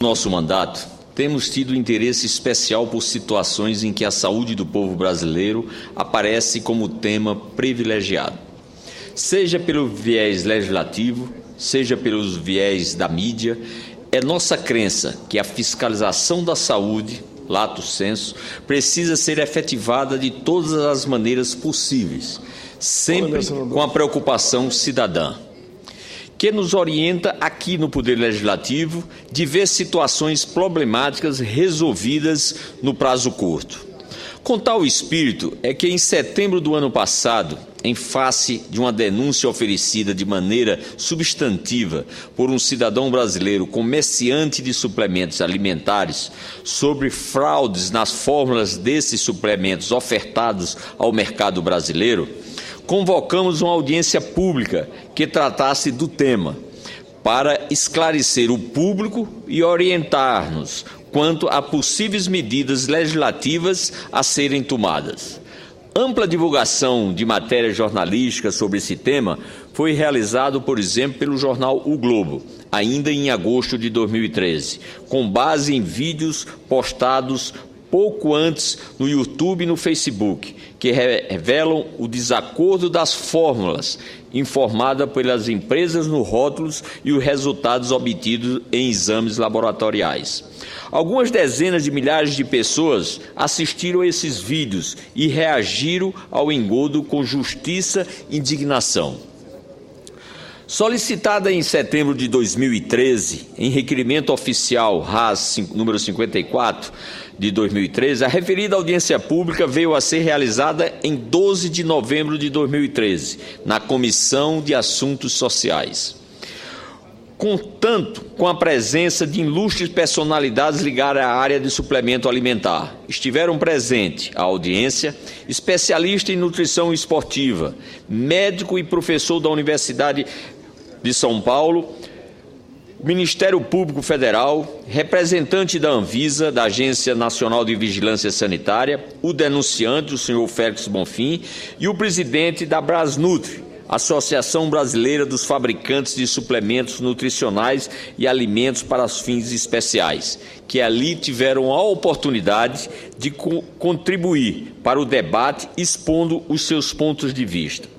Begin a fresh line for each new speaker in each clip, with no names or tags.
Nosso mandato, temos tido interesse especial por situações em que a saúde do povo brasileiro aparece como tema privilegiado. Seja pelo viés legislativo, seja pelos viés da mídia, é nossa crença que a fiscalização da saúde, lato sensu, precisa ser efetivada de todas as maneiras possíveis, sempre com a preocupação cidadã, que nos orienta aqui no Poder Legislativo de ver situações problemáticas resolvidas no prazo curto. Com tal espírito é que em setembro do ano passado, em face de uma denúncia oferecida de maneira substantiva por um cidadão brasileiro comerciante de suplementos alimentares sobre fraudes nas fórmulas desses suplementos ofertados ao mercado brasileiro, convocamos uma audiência pública que tratasse do tema, para esclarecer o público e orientar-nos quanto a possíveis medidas legislativas a serem tomadas. Ampla divulgação de matérias jornalísticas sobre esse tema foi realizado, por exemplo, pelo jornal O Globo, ainda em agosto de 2013, com base em vídeos postados pouco antes no YouTube e no Facebook, que revelam o desacordo das fórmulas informadas pelas empresas nos rótulos e os resultados obtidos em exames laboratoriais. Algumas dezenas de milhares de pessoas assistiram a esses vídeos e reagiram ao engodo com justiça e indignação. Solicitada em setembro de 2013, em requerimento oficial RAS número 54 de 2013, a referida audiência pública veio a ser realizada em 12 de novembro de 2013, na Comissão de Assuntos Sociais. Contanto com a presença de ilustres personalidades ligadas à área de suplemento alimentar, estiveram presentes a audiência, especialista em nutrição esportiva, médico e professor da Universidade de São Paulo, Ministério Público Federal, representante da Anvisa, da Agência Nacional de Vigilância Sanitária, o denunciante, o senhor Félix Bonfim, e o presidente da Brasnutri, Associação Brasileira dos Fabricantes de Suplementos Nutricionais e Alimentos para fins especiais, que ali tiveram a oportunidade de contribuir para o debate, expondo os seus pontos de vista.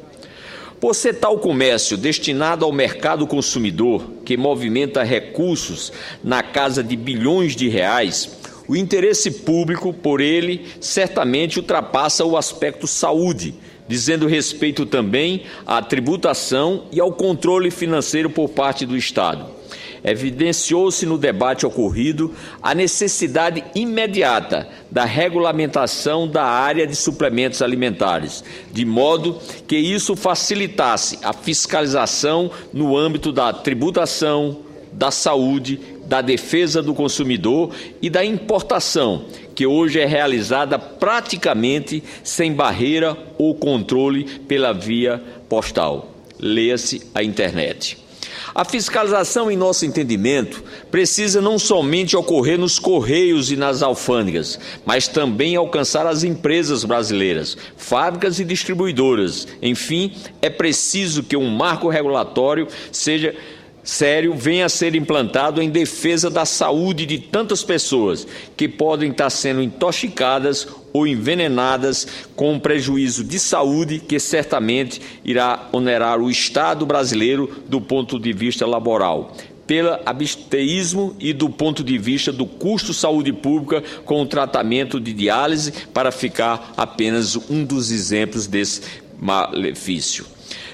Por ser tal comércio destinado ao mercado consumidor, que movimenta recursos na casa de bilhões de reais, o interesse público por ele certamente ultrapassa o aspecto saúde, dizendo respeito também à tributação e ao controle financeiro por parte do Estado. Evidenciou-se no debate ocorrido a necessidade imediata da regulamentação da área de suplementos alimentares, de modo que isso facilitasse a fiscalização no âmbito da tributação, da saúde, da defesa do consumidor e da importação, que hoje é realizada praticamente sem barreira ou controle pela via postal. Leia-se a internet. A fiscalização, em nosso entendimento, precisa não somente ocorrer nos correios e nas alfândegas, mas também alcançar as empresas brasileiras, fábricas e distribuidoras. Enfim, é preciso que um marco regulatório sério venha a ser implantado em defesa da saúde de tantas pessoas que podem estar sendo intoxicadas ou envenenadas com um prejuízo de saúde que certamente irá onerar o Estado brasileiro do ponto de vista laboral, pelo absteísmo e do ponto de vista do custo saúde pública com o tratamento de diálise, para ficar apenas um dos exemplos desse malefício.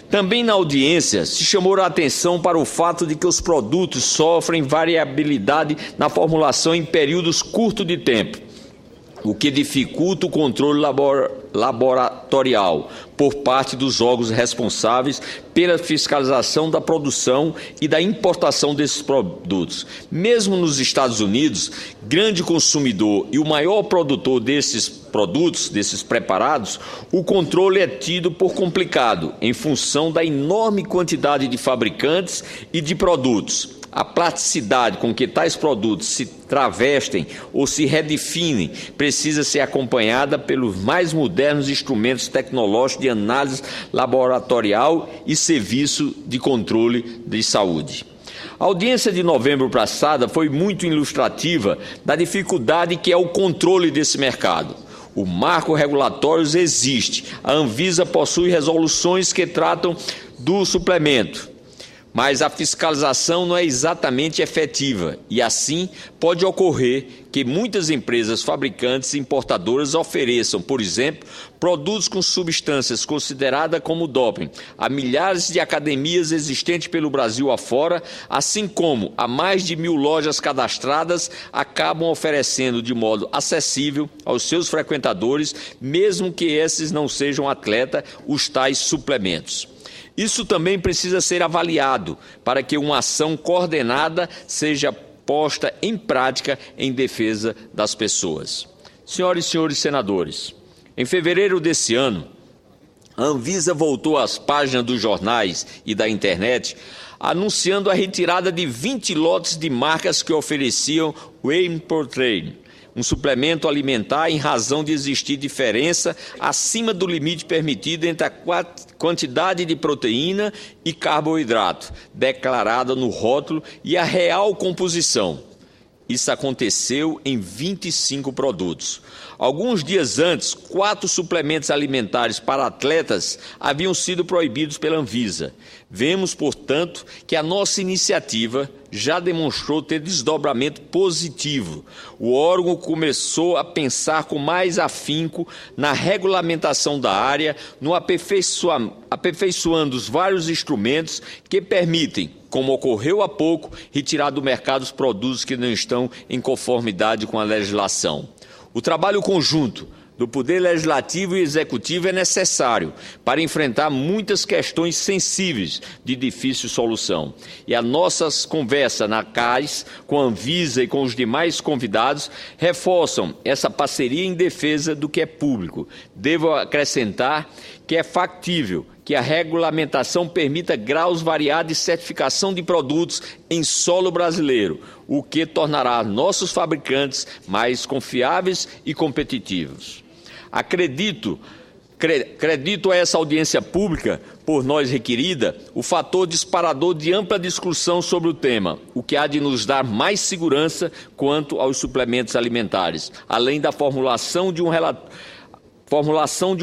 Também na audiência se chamou a atenção para o fato de que os produtos sofrem variabilidade na formulação em períodos curtos de tempo, o que dificulta o controle laboratorial por parte dos órgãos responsáveis pela fiscalização da produção e da importação desses produtos. Mesmo nos Estados Unidos, grande consumidor e o maior produtor desses produtos, desses preparados, o controle é tido por complicado, em função da enorme quantidade de fabricantes e de produtos. A praticidade com que tais produtos se travestem ou se redefinem precisa ser acompanhada pelos mais modernos instrumentos tecnológicos de análise laboratorial e serviço de controle de saúde. A audiência de novembro passada foi muito ilustrativa da dificuldade que é o controle desse mercado. O marco regulatório existe, a Anvisa possui resoluções que tratam do suplemento, mas a fiscalização não é exatamente efetiva e, assim, pode ocorrer que muitas empresas fabricantes e importadoras ofereçam, por exemplo, produtos com substâncias consideradas como doping a milhares de academias existentes pelo Brasil afora, assim como a mais de 1.000 lojas cadastradas acabam oferecendo de modo acessível aos seus frequentadores, mesmo que esses não sejam atletas, os tais suplementos. Isso também precisa ser avaliado para que uma ação coordenada seja posta em prática em defesa das pessoas. Senhoras e senhores senadores, em fevereiro desse ano, a Anvisa voltou às páginas dos jornais e da internet anunciando a retirada de 20 lotes de marcas que ofereciam Whey Protein, um suplemento alimentar em razão de existir diferença acima do limite permitido entre a quantidade de proteína e carboidrato declarada no rótulo e a real composição. Isso aconteceu em 25 produtos. Alguns dias antes, 4 suplementos alimentares para atletas haviam sido proibidos pela Anvisa. Vemos, portanto, que a nossa iniciativa já demonstrou ter desdobramento positivo. O órgão começou a pensar com mais afinco na regulamentação da área, no aperfeiçoando os vários instrumentos que permitem, como ocorreu há pouco, retirar do mercado os produtos que não estão em conformidade com a legislação. O trabalho conjunto do Poder Legislativo e Executivo é necessário para enfrentar muitas questões sensíveis de difícil solução. E as nossas conversas na CAIS, com a Anvisa e com os demais convidados, reforçam essa parceria em defesa do que é público. Devo acrescentar que é factível que a regulamentação permita graus variados de certificação de produtos em solo brasileiro, o que tornará nossos fabricantes mais confiáveis e competitivos. Acredito a essa audiência pública, por nós requerida, o fator disparador de ampla discussão sobre o tema, o que há de nos dar mais segurança quanto aos suplementos alimentares, além da formulação de um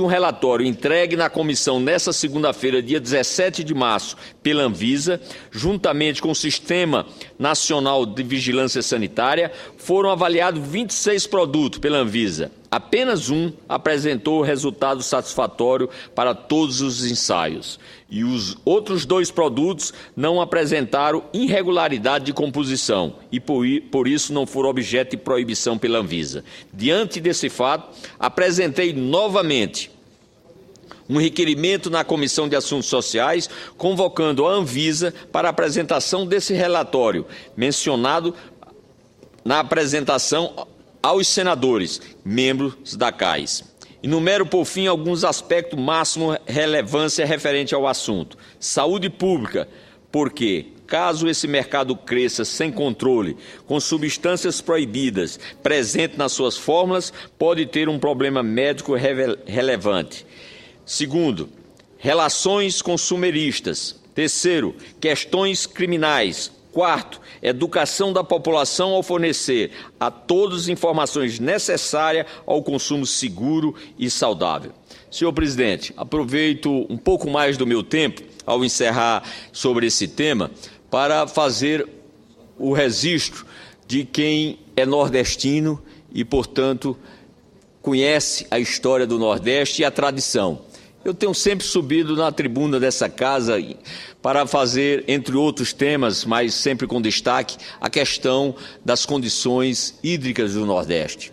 relatório entregue na comissão nesta segunda-feira, dia 17 de março, pela Anvisa, juntamente com o Sistema Nacional de Vigilância Sanitária, foram avaliados 26 produtos pela Anvisa. Apenas um apresentou resultado satisfatório para todos os ensaios. E os outros 2 produtos não apresentaram irregularidade de composição e, por isso, não foram objeto de proibição pela Anvisa. Diante desse fato, apresentei novamente um requerimento na Comissão de Assuntos Sociais, convocando a Anvisa para a apresentação desse relatório, mencionado na apresentação aos senadores, membros da CAIS. Enumero, por fim, alguns aspectos máximo relevância referente ao assunto. Saúde pública, porque, caso esse mercado cresça sem controle, com substâncias proibidas presentes nas suas fórmulas, pode ter um problema médico relevante. Segundo, relações consumeristas. Terceiro, questões criminais. Quarto, educação da população ao fornecer a todos informações necessárias ao consumo seguro e saudável. Senhor presidente, aproveito um pouco mais do meu tempo, ao encerrar sobre esse tema, para fazer o registro de quem é nordestino e, portanto, conhece a história do Nordeste e a tradição. Eu tenho sempre subido na tribuna dessa casa para fazer, entre outros temas, mas sempre com destaque, a questão das condições hídricas do Nordeste.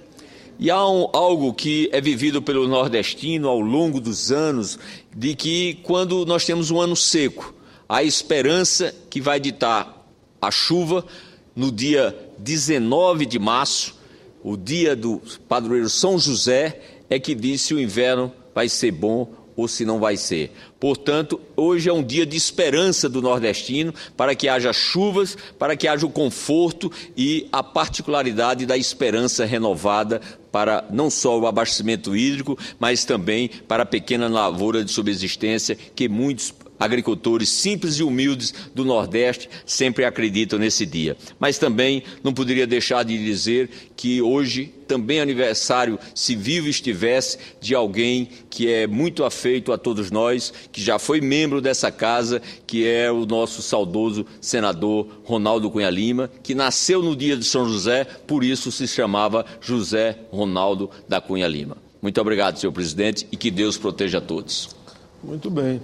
E há algo que é vivido pelo nordestino ao longo dos anos, de que quando nós temos um ano seco, há esperança que vai ditar a chuva no dia 19 de março, o dia do padroeiro São José, é que diz se o inverno vai ser bom ou se não vai ser. Portanto, hoje é um dia de esperança do nordestino para que haja chuvas, para que haja o conforto e a particularidade da esperança renovada para não só o abastecimento hídrico, mas também para a pequena lavoura de subsistência que muitos agricultores simples e humildes do Nordeste sempre acreditam nesse dia. Mas também não poderia deixar de dizer que hoje também é aniversário, se vivo estivesse, de alguém que é muito afeito a todos nós, que já foi membro dessa casa, que é o nosso saudoso senador Ronaldo Cunha Lima, que nasceu no dia de São José, por isso se chamava José Ronaldo da Cunha Lima. Muito obrigado, senhor presidente, e que Deus proteja a todos.
Muito bem.